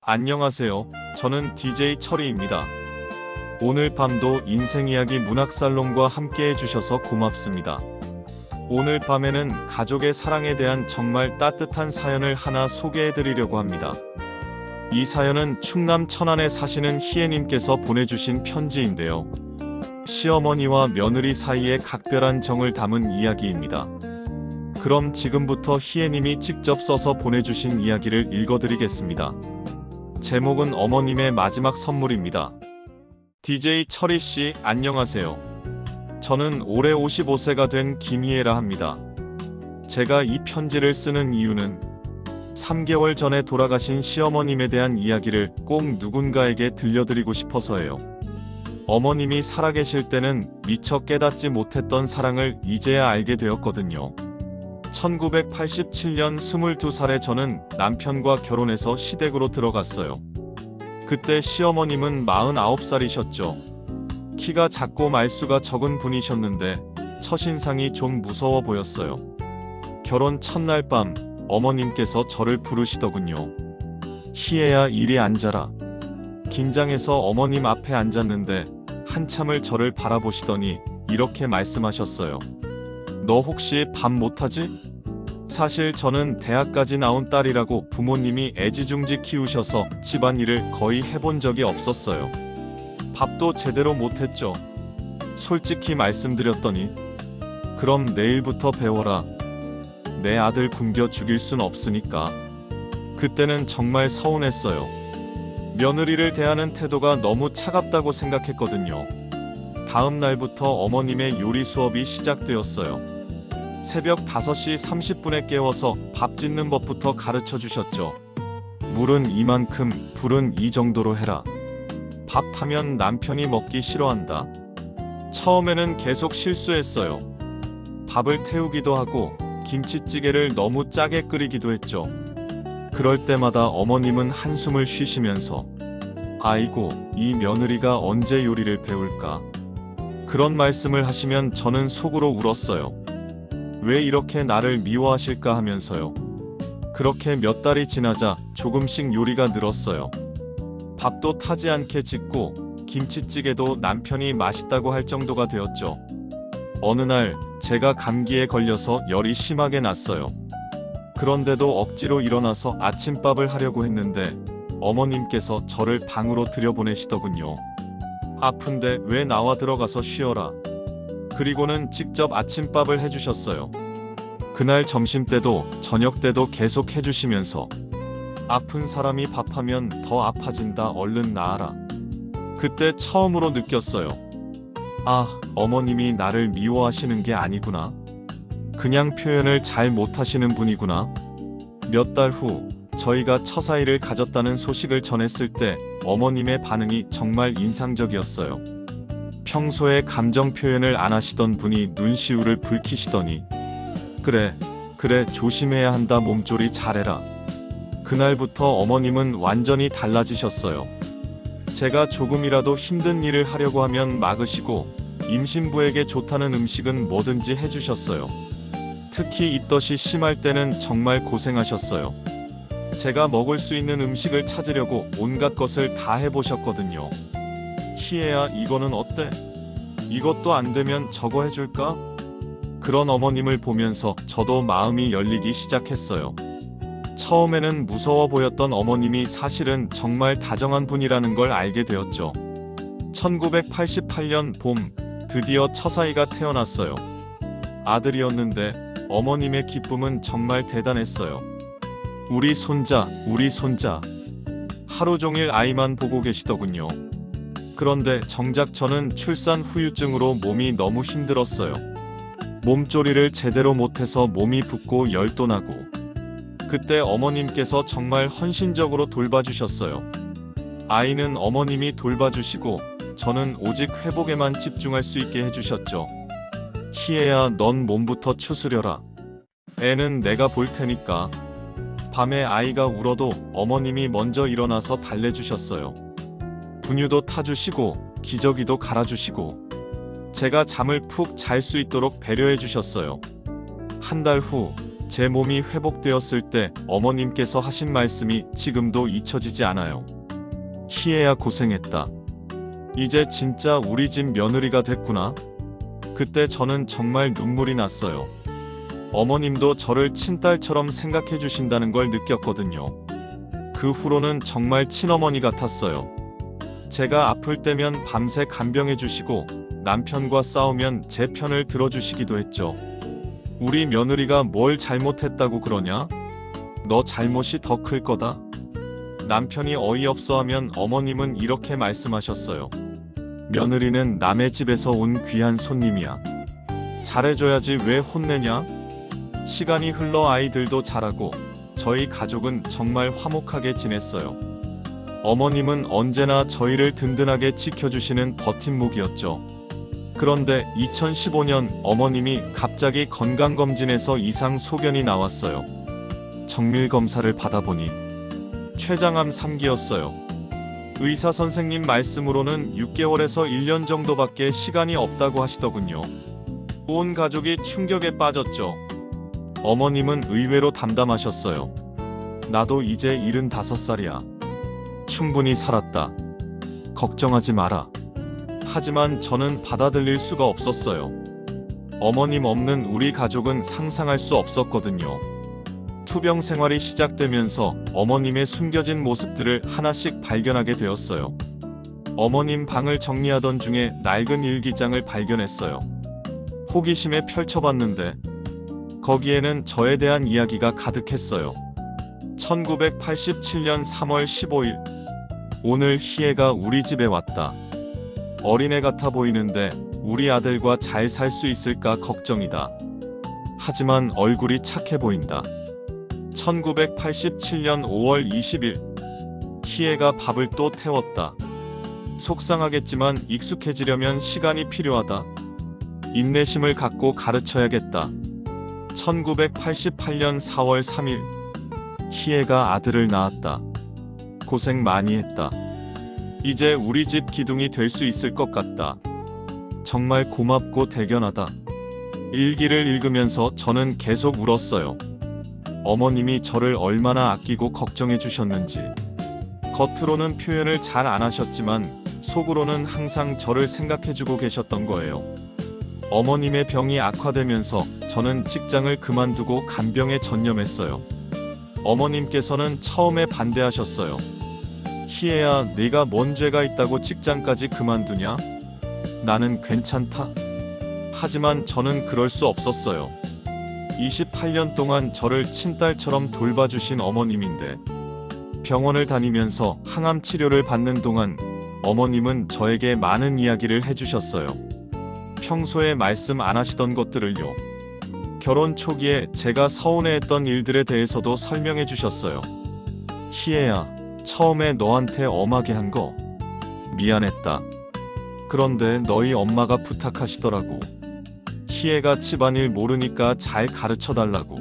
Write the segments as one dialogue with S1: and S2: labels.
S1: 안녕하세요. 저는 DJ 철이입니다. 오늘 밤도 인생이야기 문학살롱과 함께 해주셔서 고맙습니다. 오늘 밤에는 가족의 사랑에 대한 정말 따뜻한 사연을 하나 소개해드리려고 합니다. 이 사연은 충남 천안에 사시는 희애님께서 보내주신 편지인데요. 시어머니와 며느리 사이의 각별한 정을 담은 이야기입니다. 그럼 지금부터 희애님이 직접 써서 보내주신 이야기를 읽어드리겠습니다. 제목은 어머님의 마지막 선물입니다. DJ 철이씨, 안녕하세요. 저는 올해 55세가 된 김희애라 합니다. 제가 이 편지를 쓰는 이유는 3개월 전에 돌아가신 시어머님에 대한 이야기를 꼭 누군가에게 들려드리고 싶어서예요. 어머님이 살아계실 때는 미처 깨닫지 못했던 사랑을 이제야 알게 되었거든요. 1987년 22살에 저는 남편과 결혼해서 시댁으로 들어갔어요. 그때 시어머님은 49살이셨죠. 키가 작고 말수가 적은 분이셨는데 첫인상이 좀 무서워 보였어요. 결혼 첫날 밤 어머님께서 저를 부르시더군요. 희애야, 이리 앉아라. 긴장해서 어머님 앞에 앉았는데 한참을 저를 바라보시더니 이렇게 말씀하셨어요. 너 혹시 밥 못하지? 사실 저는 대학까지 나온 딸이라고 부모님이 애지중지 키우셔서 집안일을 거의 해본 적이 없었어요. 밥도 제대로 못했죠. 솔직히 말씀드렸더니 그럼 내일부터 배워라. 내 아들 굶겨 죽일 순 없으니까. 그때는 정말 서운했어요. 며느리를 대하는 태도가 너무 차갑다고 생각했거든요. 다음 날부터 어머님의 요리 수업이 시작되었어요. 새벽 5시 30분에 깨워서 밥 짓는 법부터 가르쳐 주셨죠. 물은 이만큼, 불은 이 정도로 해라. 밥 타면 남편이 먹기 싫어한다. 처음에는 계속 실수했어요. 밥을 태우기도 하고 김치찌개를 너무 짜게 끓이기도 했죠. 그럴 때마다 어머님은 한숨을 쉬시면서 아이고, 이 며느리가 언제 요리를 배울까? 그런 말씀을 하시면 저는 속으로 울었어요. 왜 이렇게 나를 미워하실까 하면서요. 그렇게 몇 달이 지나자 조금씩 요리가 늘었어요. 밥도 타지 않게 짓고 김치찌개도 남편이 맛있다고 할 정도가 되었죠. 어느 날 제가 감기에 걸려서 열이 심하게 났어요. 그런데도 억지로 일어나서 아침밥을 하려고 했는데 어머님께서 저를 방으로 들여보내시더군요. 아픈데 왜 나와 들어가서 쉬어라. 그리고는 직접 아침밥을 해주셨어요. 그날 점심때도 저녁때도 계속 해주시면서 아픈 사람이 밥하면 더 아파진다, 얼른 나아라. 그때 처음으로 느꼈어요. 아, 어머님이 나를 미워하시는 게 아니구나. 그냥 표현을 잘 못하시는 분이구나. 몇 달 후 저희가 처사이를 가졌다는 소식을 전했을 때 어머님의 반응이 정말 인상적이었어요. 평소에 감정 표현을 안 하시던 분이 눈시울을 붉히시더니 그래 조심해야 한다, 몸조리 잘해라. 그날부터 어머님은 완전히 달라지셨어요. 제가 조금이라도 힘든 일을 하려고 하면 막으시고 임신부에게 좋다는 음식은 뭐든지 해주셨어요. 특히 입덧이 심할 때는 정말 고생하셨어요. 제가 먹을 수 있는 음식을 찾으려고 온갖 것을 다 해보셨거든요. 희애야, 이거는 어때? 이것도 안 되면 저거 해줄까? 그런 어머님을 보면서 저도 마음이 열리기 시작했어요. 처음에는 무서워 보였던 어머님이 사실은 정말 다정한 분이라는 걸 알게 되었죠. 1988년 봄, 드디어 처사이가 태어났어요. 아들이었는데 어머님의 기쁨은 정말 대단했어요. 우리 손자, 우리 손자. 하루 종일 아이만 보고 계시더군요. 그런데 정작 저는 출산 후유증으로 몸이 너무 힘들었어요. 몸조리를 제대로 못해서 몸이 붓고 열도 나고. 그때 어머님께서 정말 헌신적으로 돌봐주셨어요. 아이는 어머님이 돌봐주시고 저는 오직 회복에만 집중할 수 있게 해주셨죠. 희애야, 넌 몸부터 추스려라. 애는 내가 볼 테니까. 밤에 아이가 울어도 어머님이 먼저 일어나서 달래주셨어요. 분유도 타주시고 기저귀도 갈아주시고 제가 잠을 푹 잘 수 있도록 배려해 주셨어요. 한 달 후 제 몸이 회복되었을 때 어머님께서 하신 말씀이 지금도 잊혀지지 않아요. 희애야 고생했다. 이제 진짜 우리 집 며느리가 됐구나. 그때 저는 정말 눈물이 났어요. 어머님도 저를 친딸처럼 생각해 주신다는 걸 느꼈거든요. 그 후로는 정말 친어머니 같았어요. 제가 아플 때면 밤새 간병해 주시고 남편과 싸우면 제 편을 들어주시기도 했죠. 우리 며느리가 뭘 잘못했다고 그러냐? 너 잘못이 더 클 거다. 남편이 어이없어 하면 어머님은 이렇게 말씀하셨어요. 며느리는 남의 집에서 온 귀한 손님이야. 잘해줘야지 왜 혼내냐? 시간이 흘러 아이들도 자라고 저희 가족은 정말 화목하게 지냈어요. 어머님은 언제나 저희를 든든하게 지켜주시는 버팀목이었죠. 그런데 2015년 어머님이 갑자기 건강검진에서 이상 소견이 나왔어요. 정밀검사를 받아보니 췌장암 3기였어요. 의사 선생님 말씀으로는 6개월에서 1년 정도밖에 시간이 없다고 하시더군요. 온 가족이 충격에 빠졌죠. 어머님은 의외로 담담하셨어요. 나도 이제 75살이야. 충분히 살았다. 걱정하지 마라. 하지만 저는 받아들일 수가 없었어요. 어머님 없는 우리 가족은 상상할 수 없었거든요. 투병 생활이 시작되면서 어머님의 숨겨진 모습들을 하나씩 발견하게 되었어요. 어머님 방을 정리하던 중에 낡은 일기장을 발견했어요. 호기심에 펼쳐봤는데 거기에는 저에 대한 이야기가 가득했어요. 1987년 3월 15일 오늘 희애가 우리 집에 왔다. 어린애 같아 보이는데 우리 아들과 잘 살 수 있을까 걱정이다. 하지만 얼굴이 착해 보인다. 1987년 5월 20일 희애가 밥을 또 태웠다. 속상하겠지만 익숙해지려면 시간이 필요하다. 인내심을 갖고 가르쳐야겠다. 1988년 4월 3일 희애가 아들을 낳았다. 고생 많이 했다. 이제 우리 집 기둥이 될 수 있을 것 같다. 정말 고맙고 대견하다. 일기를 읽으면서 저는 계속 울었어요. 어머님이 저를 얼마나 아끼고 걱정해 주셨는지. 겉으로는 표현을 잘 안 하셨지만 속으로는 항상 저를 생각해 주고 계셨던 거예요. 어머님의 병이 악화되면서 저는 직장을 그만두고 간병에 전념했어요. 어머님께서는 처음에 반대하셨어요. 희애야, 네가 뭔 죄가 있다고 직장까지 그만두냐? 나는 괜찮다. 하지만 저는 그럴 수 없었어요. 28년 동안 저를 친딸처럼 돌봐주신 어머님인데 병원을 다니면서 항암 치료를 받는 동안 어머님은 저에게 많은 이야기를 해주셨어요. 평소에 말씀 안 하시던 것들을요. 결혼 초기에 제가 서운해했던 일들에 대해서도 설명해 주셨어요. 희애야, 처음에 너한테 엄하게 한 거 미안했다. 그런데 너희 엄마가 부탁하시더라고. 희애가 집안일 모르니까 잘 가르쳐 달라고.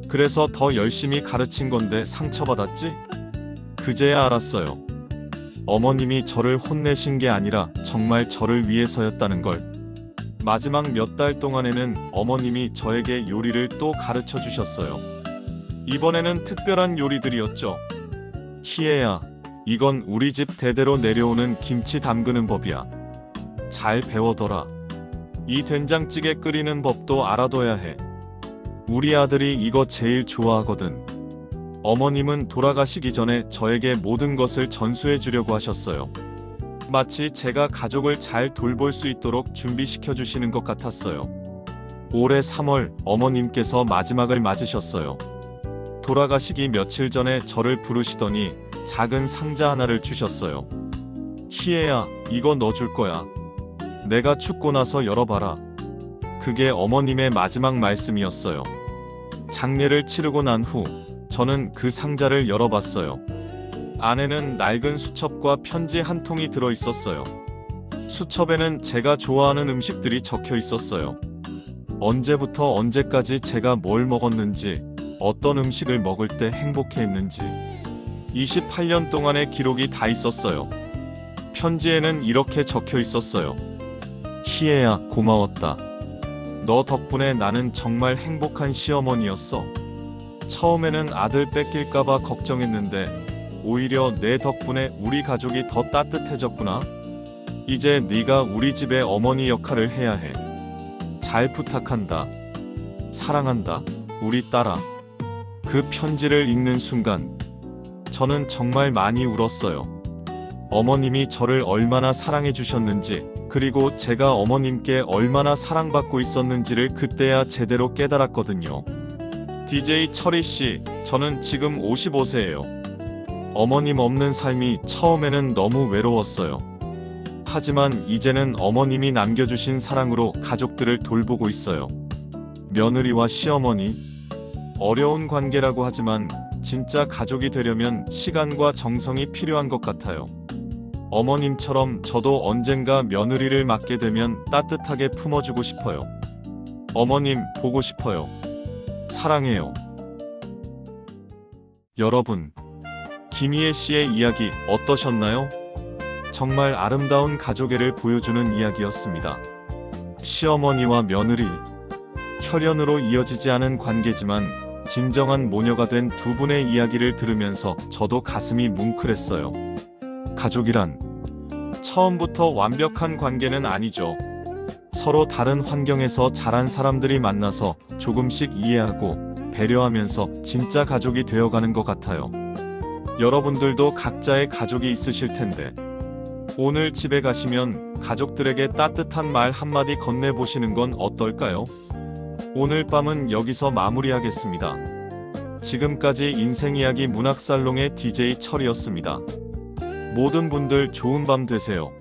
S1: 그래서 더 열심히 가르친 건데 상처받았지? 그제야 알았어요. 어머님이 저를 혼내신 게 아니라 정말 저를 위해서였다는 걸. 마지막 몇 달 동안에는 어머님이 저에게 요리를 또 가르쳐 주셨어요. 이번에는 특별한 요리들이었죠. 희애야, 이건 우리 집 대대로 내려오는 김치 담그는 법이야. 잘 배워둬라. 이 된장찌개 끓이는 법도 알아둬야 해. 우리 아들이 이거 제일 좋아하거든. 어머님은 돌아가시기 전에 저에게 모든 것을 전수해 주려고 하셨어요. 마치 제가 가족을 잘 돌볼 수 있도록 준비시켜 주시는 것 같았어요. 올해 3월 어머님께서 마지막을 맞으셨어요. 돌아가시기 며칠 전에 저를 부르시더니 작은 상자 하나를 주셨어요. 희애야, 이거 너 줄 거야. 내가 죽고 나서 열어봐라. 그게 어머님의 마지막 말씀이었어요. 장례를 치르고 난 후 저는 그 상자를 열어봤어요. 안에는 낡은 수첩과 편지 한 통이 들어 있었어요. 수첩에는 제가 좋아하는 음식들이 적혀 있었어요. 언제부터 언제까지 제가 뭘 먹었는지, 어떤 음식을 먹을 때 행복해했는지 28년 동안의 기록이 다 있었어요. 편지에는 이렇게 적혀 있었어요. 희애야, 고마웠다. 너 덕분에 나는 정말 행복한 시어머니였어. 처음에는 아들 뺏길까봐 걱정했는데 오히려 내 덕분에 우리 가족이 더 따뜻해졌구나. 이제 네가 우리 집의 어머니 역할을 해야 해. 잘 부탁한다. 사랑한다. 우리 딸아. 그 편지를 읽는 순간 저는 정말 많이 울었어요. 어머님이 저를 얼마나 사랑해 주셨는지, 그리고 제가 어머님께 얼마나 사랑받고 있었는지를 그때야 제대로 깨달았거든요. DJ 철이 씨, 저는 지금 55세예요. 어머님 없는 삶이 처음에는 너무 외로웠어요. 하지만 이제는 어머님이 남겨주신 사랑으로 가족들을 돌보고 있어요. 며느리와 시어머니, 어려운 관계라고 하지만 진짜 가족이 되려면 시간과 정성이 필요한 것 같아요. 어머님처럼 저도 언젠가 며느리를 맡게 되면 따뜻하게 품어주고 싶어요. 어머님 보고 싶어요. 사랑해요. 여러분, 김희애 씨의 이야기 어떠셨나요? 정말 아름다운 가족애를 보여주는 이야기였습니다. 시어머니와 며느리, 혈연으로 이어지지 않은 관계지만 진정한 모녀가 된 두 분의 이야기를 들으면서 저도 가슴이 뭉클했어요. 가족이란 처음부터 완벽한 관계는 아니죠. 서로 다른 환경에서 자란 사람들이 만나서 조금씩 이해하고 배려하면서 진짜 가족이 되어가는 것 같아요. 여러분들도 각자의 가족이 있으실 텐데 오늘 집에 가시면 가족들에게 따뜻한 말 한마디 건네보시는 건 어떨까요? 오늘 밤은 여기서 마무리하겠습니다. 지금까지 인생이야기 문학살롱의 DJ 철이었습니다. 모든 분들 좋은 밤 되세요.